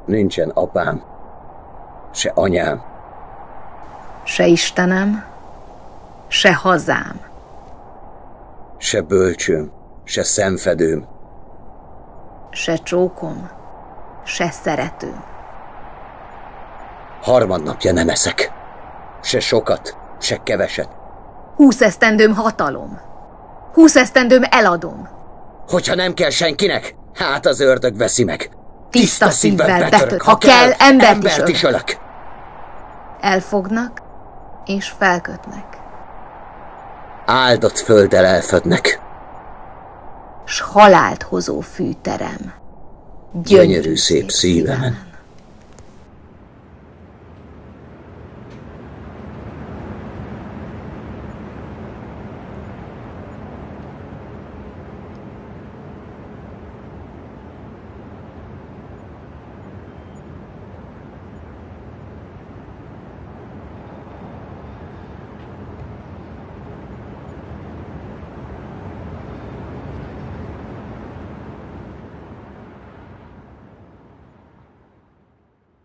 Nincsen apám, se anyám. Se Istenem, se hazám. Se bölcsőm, se szemfedőm. Se csókom, se szeretőm. Harmadnapja nem eszek. Se sokat, se keveset. 20 esztendőm hatalom. 20 esztendőm eladom. Hogyha nem kell senkinek, hát az ördög veszi meg. Tiszta szívvel betört, ha kell, embert is ölök. Elfognak és felkötnek. Áldott földdel elfödnek. S halált hozó fűterem. Gyönyörű szép szívemen.